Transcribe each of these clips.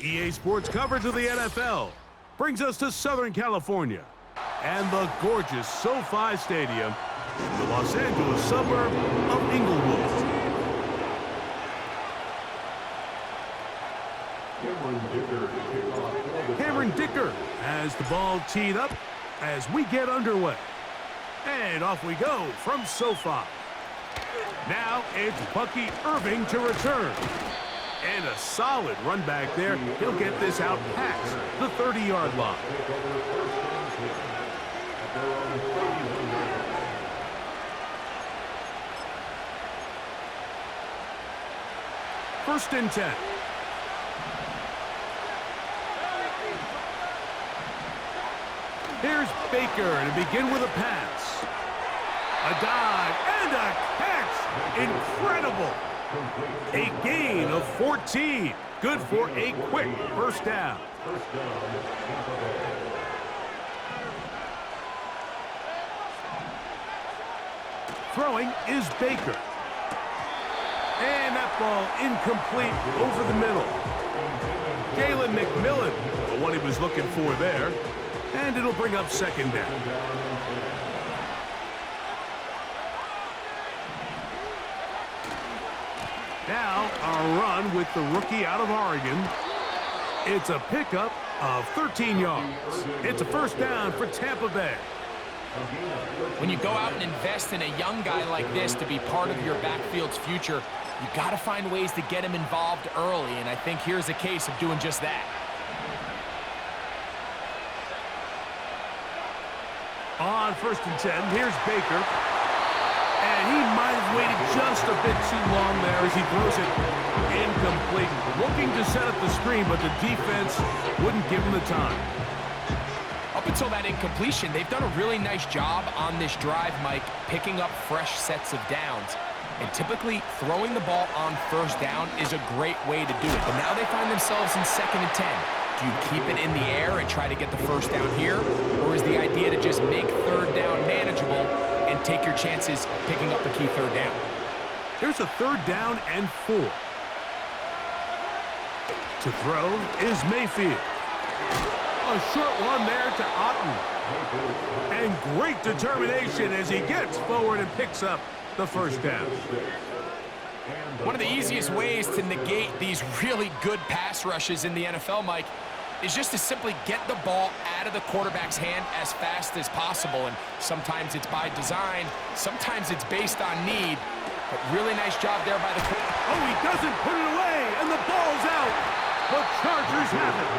EA Sports coverage of the NFL brings us to Southern California and the gorgeous SoFi Stadium in the Los Angeles suburb of Inglewood. Cameron Dicker has the ball teed up as we get underway. And off we go from SoFi. Now it's Bucky Irving to return. And a solid run back there. He'll get this out past the 30-yard line. First and 10. Here's Baker to begin with a pass. A dive and a catch. Incredible. A gain of 14. Good for a quick first down. Throwing is Baker. And that ball incomplete over the middle. Jalen McMillan, the one he was looking for there. And it'll bring up second down. Now, a run with the rookie out of Oregon. It's a pickup of 13 yards. It's a first down for Tampa Bay. When you go out and invest in a young guy like this to be part of your backfield's future, you got to find ways to get him involved early, and I think here's a case of doing just that. On first and 10, here's Baker. And he might have waited just a bit too long there as he throws it incomplete. Looking to set up the screen, but the defense wouldn't give him the time. Up until that incompletion, they've done a really nice job on this drive, Mike, picking up fresh sets of downs. And typically, throwing the ball on first down is a great way to do it. But now they find themselves in second and 10. Do you keep it in the air and try to get the first down here? Or is the idea to just make third down manageable and take your chances picking up the key third down? There's a third down and 4. To throw is Mayfield. A short one there to Otten. And great determination as he gets forward and picks up the first down. One of the easiest ways to negate these really good pass rushes in the NFL, Mike, is just to simply get the ball out of the quarterback's hand as fast as possible. And sometimes it's by design, sometimes it's based on need. But really nice job there by the quarterback. Oh, he doesn't put it away, and the ball's out. The Chargers have it.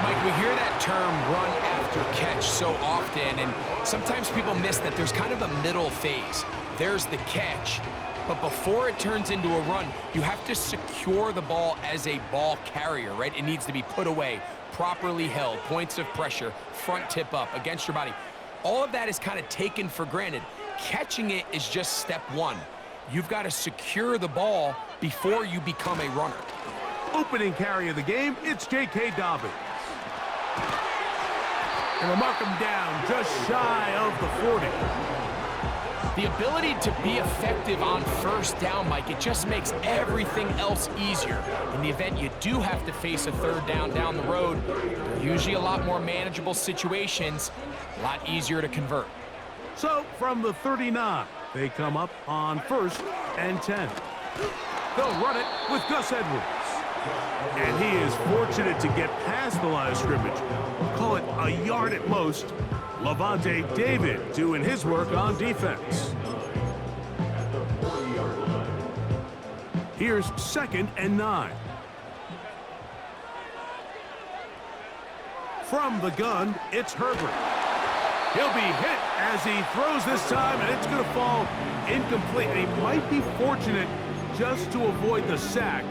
Mike, we hear that term run after catch so often, and sometimes people miss that there's kind of a middle phase. There's the catch. But before it turns into a run, you have to secure the ball as a ball carrier, right? It needs to be put away, properly held, points of pressure, front tip up against your body. All of that is kind of taken for granted. Catching it is just step one. You've got to secure the ball before you become a runner. Opening carry of the game, it's J.K. Dobbins. And we'll mark him down just shy of the 40. The ability to be effective on first down, Mike, it just makes everything else easier. In the event you do have to face a third down the road, they're usually a lot more manageable situations, a lot easier to convert. So, from the 39, they come up on first and 10. They'll run it with Gus Edwards. And he is fortunate to get past the line of scrimmage. Call it a yard at most. Levante David doing his work on defense. Here's second and 9. From the gun, it's Herbert. He'll be hit as he throws this time, and it's going to fall incomplete. And he might be fortunate just to avoid the sack,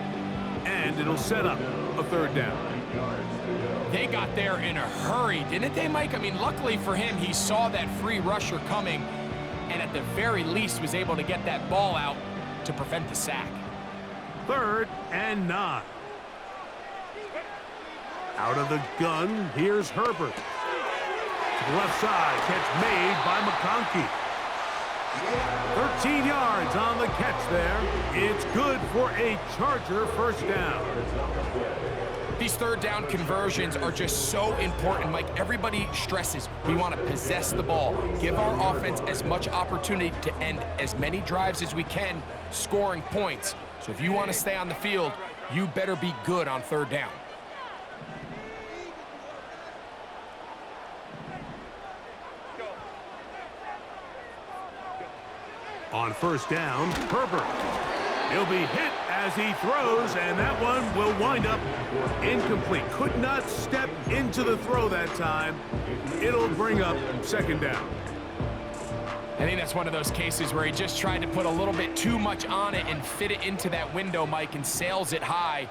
and it'll set up a third down. They got there in a hurry, didn't they, Mike? I mean, luckily for him, he saw that free rusher coming and at the very least was able to get that ball out to prevent the sack. Third and 9. Out of the gun, here's Herbert. To the left side, catch made by McConkey. 13 yards on the catch there. It's good for a Charger first down. These third down conversions are just so important, Mike. Everybody stresses we want to possess the ball, give our offense as much opportunity to end as many drives as we can, scoring points. So if you want to stay on the field, you better be good on third down. On first down, Herbert. He'll be hit as he throws, and that one will wind up incomplete. Could not step into the throw that time. It'll bring up second down. I think that's one of those cases where he just tried to put a little bit too much on it and fit it into that window, Mike, and sails it high.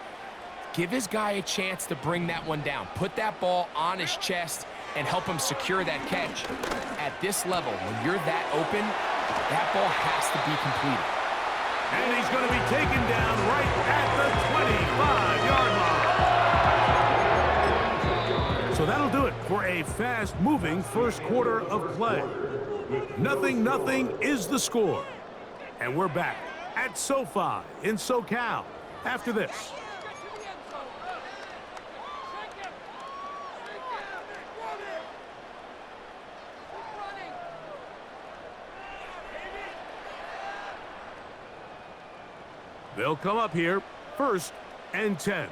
Give his guy a chance to bring that one down. Put that ball on his chest and help him secure that catch. At this level, when you're that open, that ball has to be completed. And he's going to be taken down right at the 25-yard line. So that'll do it for a fast-moving first quarter of play. 0-0 is the score. And we're back at SoFi in SoCal after this. They'll come up here, 1st and 10.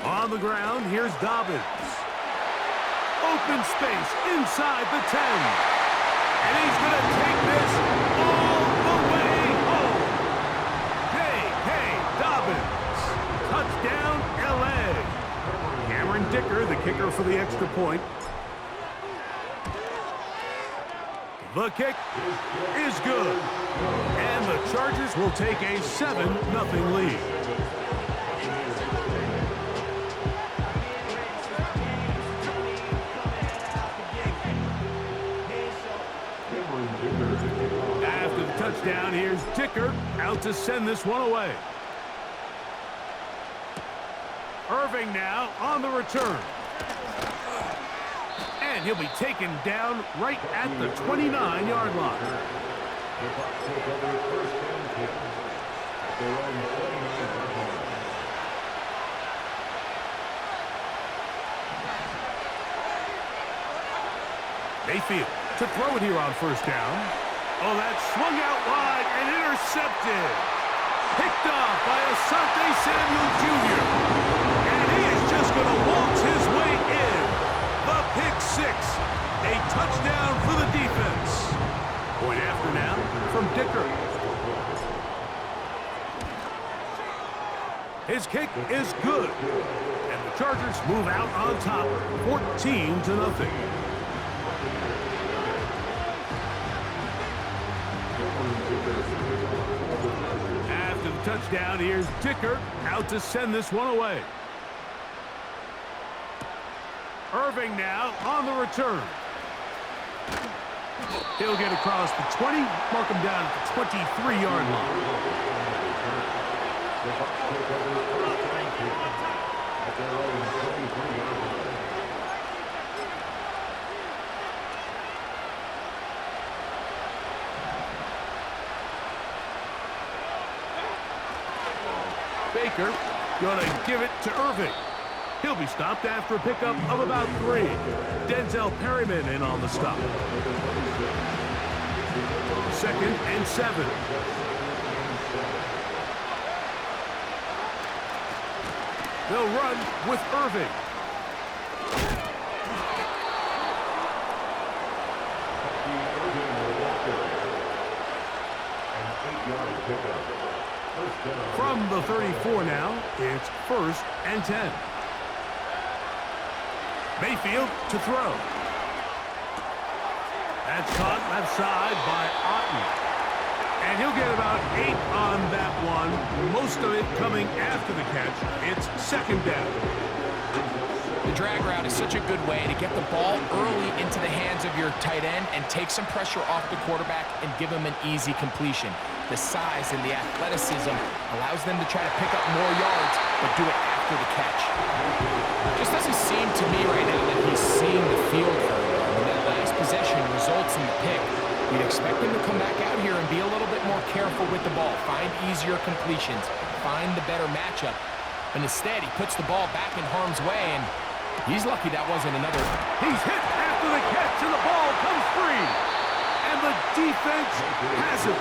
On the ground, here's Dobbins. Open space inside the 10. And he's going to take this all the way home. J.K. Dobbins. Touchdown, L.A. Cameron Dicker, the kicker for the extra point. The kick is good. And the Chargers will take a 7-0 lead. After the touchdown, here's Dicker out to send this one away. Irving now on the return. And he'll be taken down right at the 29-yard line. Mayfield to throw it here on first down. Oh, that swung out wide and intercepted. Picked off by Asante Samuel Jr. And he is just going to waltz his way in. The pick six. A touchdown for the defense. Point after now from Dicker. His kick is good. And the Chargers move out on top, 14-0. After the touchdown, here's Dicker out to send this one away. Irving now on the return. He'll get across the 20, mark him down at the 23-yard line. Baker gonna give it to Irving. He'll be stopped after a pickup of about 3. Denzel Perryman in on the stop. 2nd and 7. They'll run with Irving. From the 34 now, it's 1st and 10. Mayfield to throw. That's caught left side by Otten. And he'll get about 8 on that one. Most of it coming after the catch. It's 2nd down. The drag route is such a good way to get the ball early into the hands of your tight end and take some pressure off the quarterback and give him an easy completion. The size and the athleticism allows them to try to pick up more yards, but do it after the catch. It just doesn't seem to me right now that he's seeing the field very well. I mean, possession results in the pick, you'd expect him to come back out here and be a little bit more careful with the ball, find easier completions, find the better matchup. But instead, he puts the ball back in harm's way, and he's lucky that wasn't another. He's hit after the catch, and the ball comes free. And the defense has it.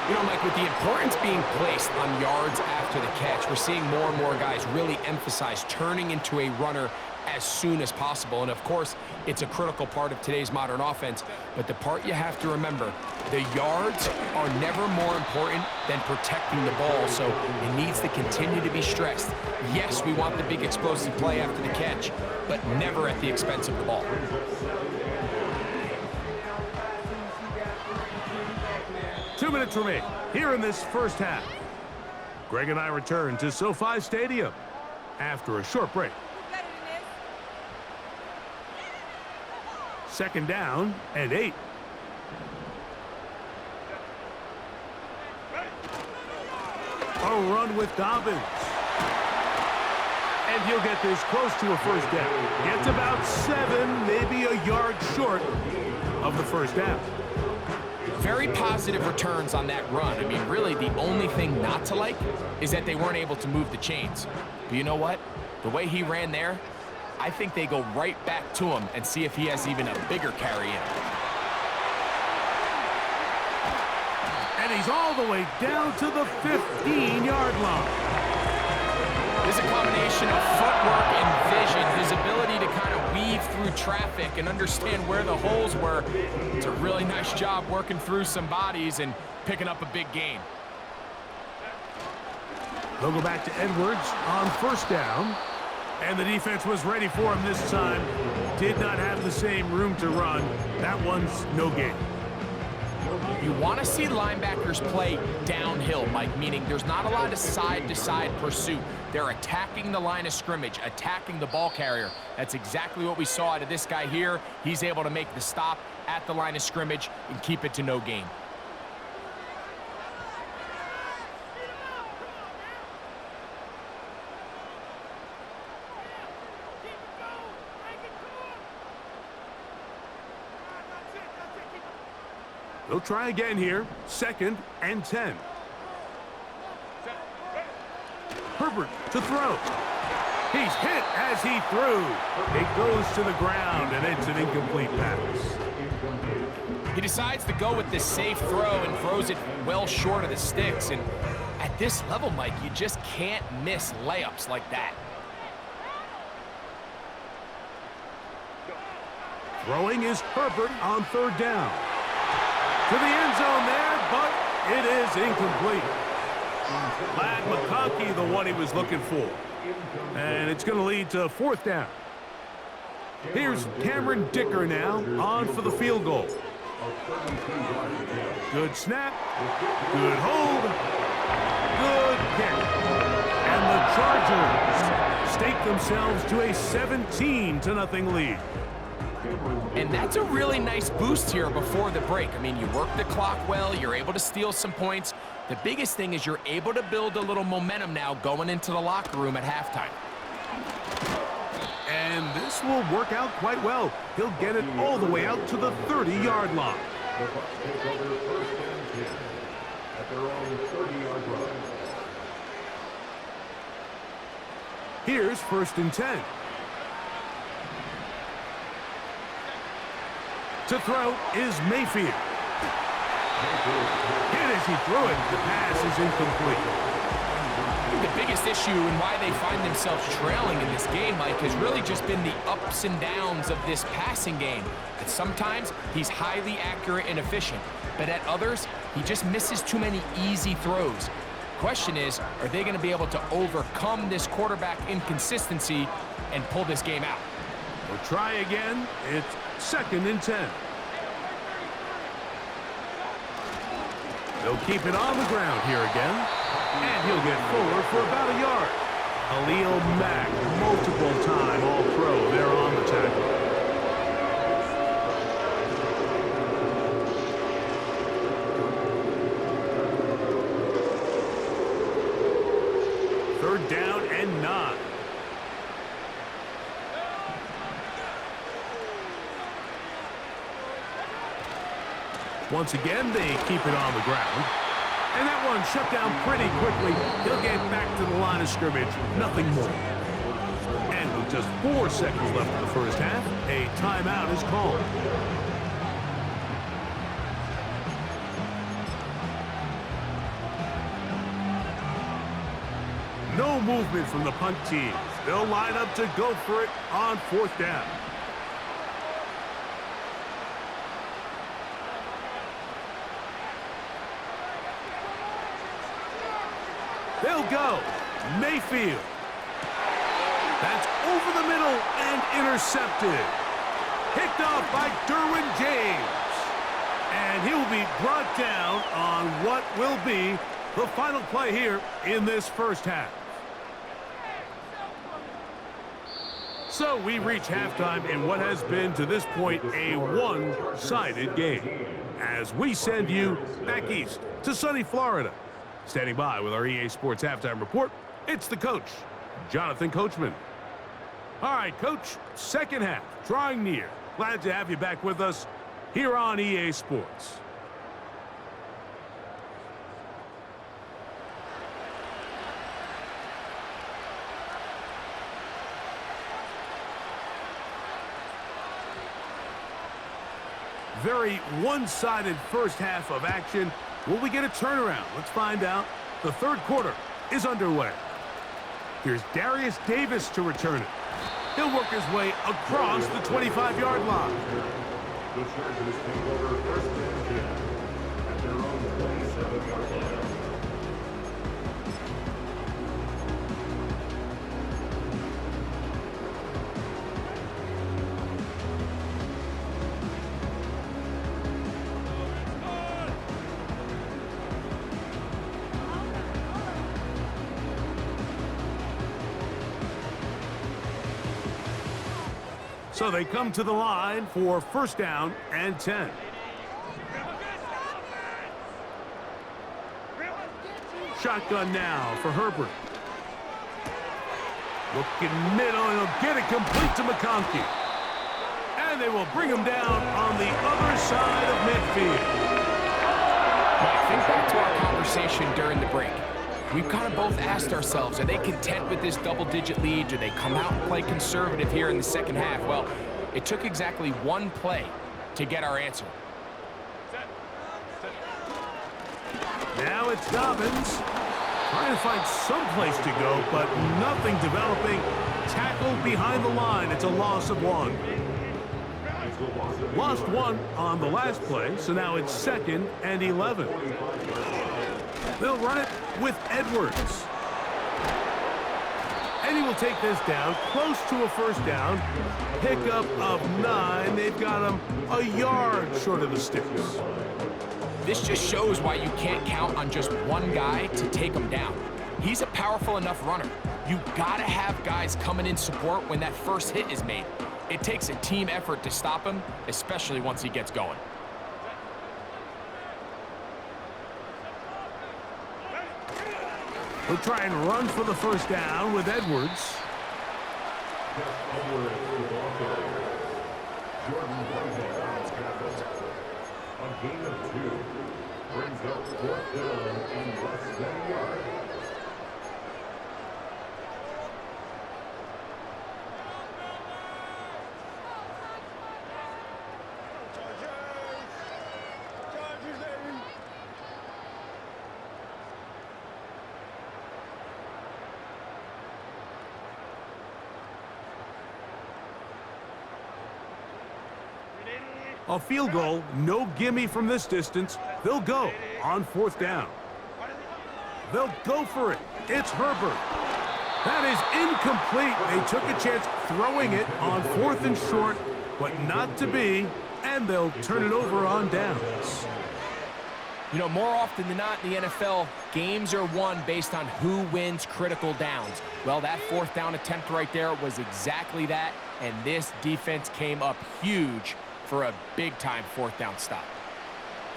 You know, Mike, with the importance being placed on yards after the catch, we're seeing more and more guys really emphasize turning into a runner as soon as possible. And, of course, it's a critical part of today's modern offense. But the part you have to remember, the yards are never more important than protecting the ball, so it needs to continue to be stressed. Yes, we want the big explosive play after the catch, but never at the expense of the ball. Two minutes remain here in this first half. Greg and I return to SoFi Stadium after a short break. Second down and 8. A run with Dobbins. And he'll get this close to a first down. Gets about 7, maybe a yard short of the first down. Very positive returns on that run. I mean, really, the only thing not to like is that they weren't able to move the chains. But you know what? The way he ran there, I think they go right back to him and see if he has even a bigger carry in him. And he's all the way down to the 15-yard line. There's a combination of footwork and vision, his ability to kind of weave through traffic and understand where the holes were. It's a really nice job working through some bodies and picking up a big gain. They'll go back to Edwards on first down. And the defense was ready for him this time. Did not have the same room to run. That one's no gain. You want to see linebackers play downhill, Mike, meaning there's not a lot of side-to-side pursuit. They're attacking the line of scrimmage, attacking the ball carrier. That's exactly what we saw out of this guy here. He's able to make the stop at the line of scrimmage and keep it to no gain. They'll try again here. Second and 10. Herbert to throw. He's hit as he threw. It goes to the ground, and it's an incomplete pass. He decides to go with this safe throw and throws it well short of the sticks. And at this level, Mike, you just can't miss layups like that. Throwing is Herbert on third down. To the end zone there, but it is incomplete. Lad McConkey, the one he was looking for. And it's going to lead to fourth down. Here's Cameron Dicker now on for the field goal. Good snap. Good hold. Good kick. And the Chargers stake themselves to a 17-0 lead. And that's a really nice boost here before the break. I mean, you work the clock well, you're able to steal some points. The biggest thing is you're able to build a little momentum now going into the locker room at halftime. And this will work out quite well. He'll get it all the way out to the 30-yard line. Here's first and 10. To throw is Mayfield. Hit as he threw it. The pass is incomplete. I think the biggest issue and why they find themselves trailing in this game, Mike, has really just been the ups and downs of this passing game. That sometimes he's highly accurate and efficient, but at others, he just misses too many easy throws. Question is, are they going to be able to overcome this quarterback inconsistency and pull this game out? We'll try again. It's second and 10. They'll keep it on the ground here again. And he'll get forward for about a yard. Khalil Mack, multiple time All-Pro there on the tackle. Third down and 9. Once again, they keep it on the ground. And that one shut down pretty quickly. He'll get back to the line of scrimmage. Nothing more. And with just 4 seconds left in the first half, a timeout is called. No movement from the punt team. They'll line up to go for it on 4th down. They'll go. Mayfield. That's over the middle and intercepted. Picked off by Derwin James. And he will be brought down on what will be the final play here in this first half. So we reach halftime in what has been, to this point, a one-sided game. As we send you back east to sunny Florida. Standing by with our EA Sports Halftime Report, it's the coach, Jonathan Coachman. All right, Coach, second half, drawing near. Glad to have you back with us here on EA Sports. Very one-sided first half of action. Will we get a turnaround? Let's find out. The third quarter is underway. Here's Darius Davis to return it. He'll work his way across the 25-yard line. The Chargers take over first and 10 at their own 27-yard line. So they come to the line for first down and 10. Shotgun now for Herbert. Looking middle, and he'll get it complete to McConkey. And they will bring him down on the other side of midfield. Mike, think back to our conversation during the break. We've kind of both asked ourselves, are they content with this double-digit lead? Do they come out and play conservative here in the second half? Well, it took exactly one play to get our answer. Now it's Dobbins. Trying to find some place to go, but nothing developing. Tackled behind the line. It's a loss of 1. Lost 1 on the last play, so now it's 2nd and 11. They'll run it with Edwards. And he will take this down close to a first down. Pickup of 9. They've got him a yard short of the sticks. This just shows why you can't count on just one guy to take him down. He's a powerful enough runner. You've got to have guys coming in support when that first hit is made. It takes a team effort to stop him, especially once he gets going. We'll try and run for the first down with Edwards. A gain of 2 brings up 4th down and less than a yard. A field goal, no gimme from this distance. They'll go on 4th down. They'll go for it. It's Herbert. That is incomplete. They took a chance throwing it on 4th and short, but not to be, and they'll turn it over on downs. You know, more often than not in the NFL, games are won based on who wins critical downs. Well, that 4th down attempt right there was exactly that, and this defense came up huge for a big-time 4th down stop.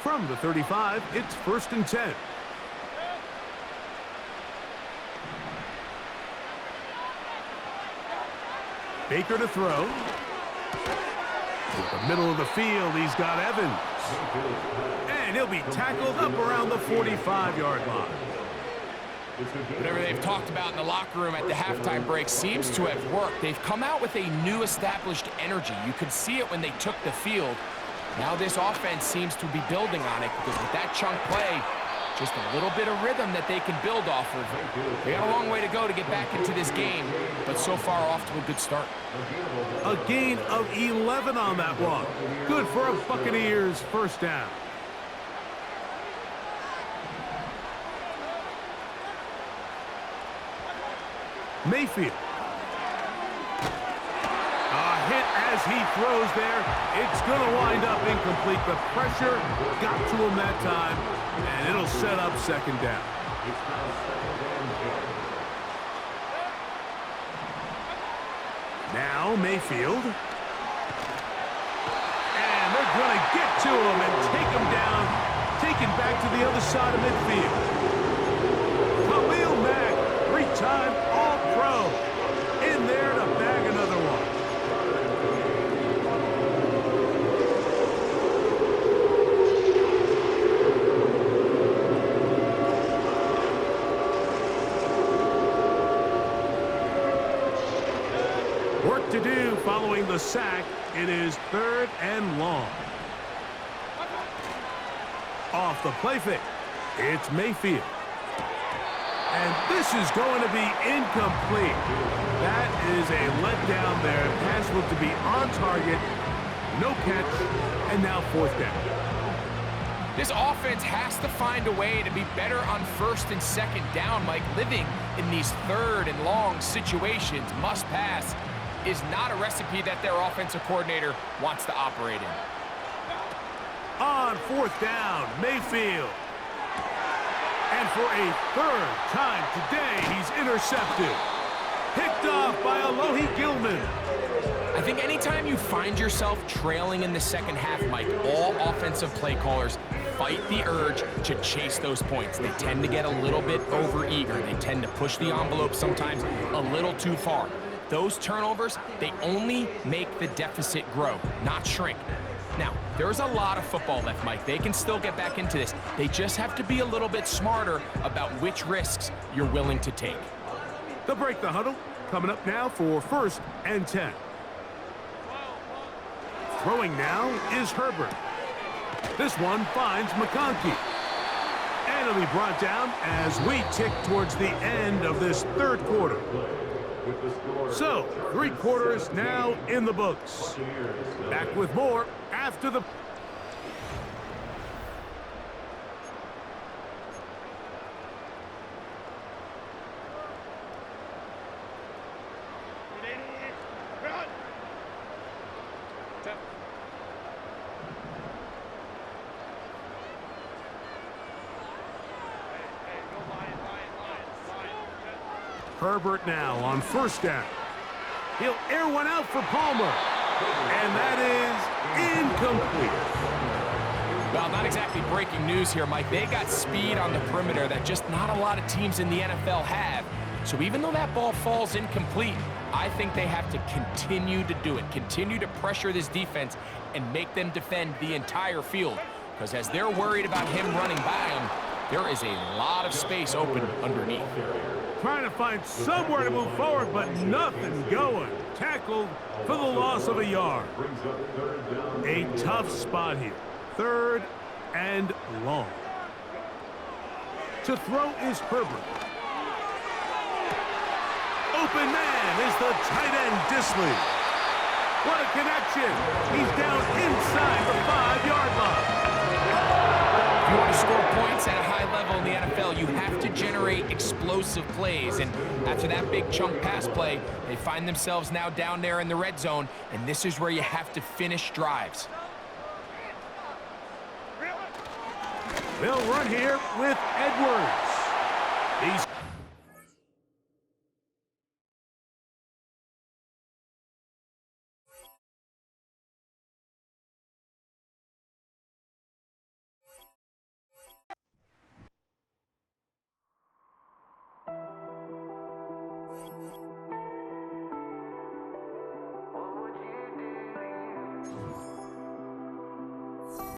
From the 35, it's 1st and 10. Baker to throw. To the middle of the field, he's got Evans. And he'll be tackled up around the 45-yard line. Whatever they've talked about in the locker room at the halftime break seems to have worked. They've come out with a new established energy. You could see it when they took the field. Now this offense seems to be building on it because with that chunk play, just a little bit of rhythm that they can build off of. They got a long way to go to get back into this game, but so far off to a good start. A gain of 11 on that one. Good for a Buccaneers first down. Mayfield. A hit as he throws there. It's going to wind up incomplete. The pressure got to him that time, and it'll set up second down. Now Mayfield. And they're going to get to him and take him down. Taken back to the other side of midfield. Khalil Mack, three-time All-Pro, in there to bag another one. Work to do following the sack. It is 3rd and long. Off the play fake, it's Mayfield. And this is going to be incomplete. That is a letdown there. Pass looked to be on target. No catch. And now 4th down. This offense has to find a way to be better on 1st and 2nd down, Mike. Living in these 3rd and long situations, must pass, is not a recipe that their offensive coordinator wants to operate in. On 4th down, Mayfield. And for a 3rd time today, he's intercepted. Picked off by Alohi Gilman. I think anytime you find yourself trailing in the second half, Mike, all offensive play callers fight the urge to chase those points. They tend to get a little bit overeager. They tend to push the envelope sometimes a little too far. Those turnovers, they only make the deficit grow, not shrink. Now, there's a lot of football left, Mike. They can still get back into this. They just have to be a little bit smarter about which risks you're willing to take. They'll break the huddle. Coming up now for 1st and 10. Throwing now is Herbert. This one finds McConkey. And it'll be brought down as we tick towards the end of this 3rd quarter. So, 3 quarters now in the books. Back with more after the... Herbert now on 1st down. He'll air one out for Palmer. And that is incomplete. Well, not exactly breaking news here, Mike. They got speed on the perimeter that just not a lot of teams in the NFL have. So even though that ball falls incomplete, I think they have to continue to do it. Continue to pressure this defense and make them defend the entire field. Because as they're worried about him running by them, there is a lot of space open underneath. Trying to find somewhere to move forward, but nothing going. Tackled for the loss of a yard. A tough spot here. 3rd and long. To throw is Herbert. Open man is the tight end Disley. What a connection. He's down inside the 5-yard line. If you want to score points at a high level in the NFL, you have to generate explosive plays. And after that big chunk pass play, they find themselves now down there in the red zone, and this is where you have to finish drives. They'll run here with Edwards.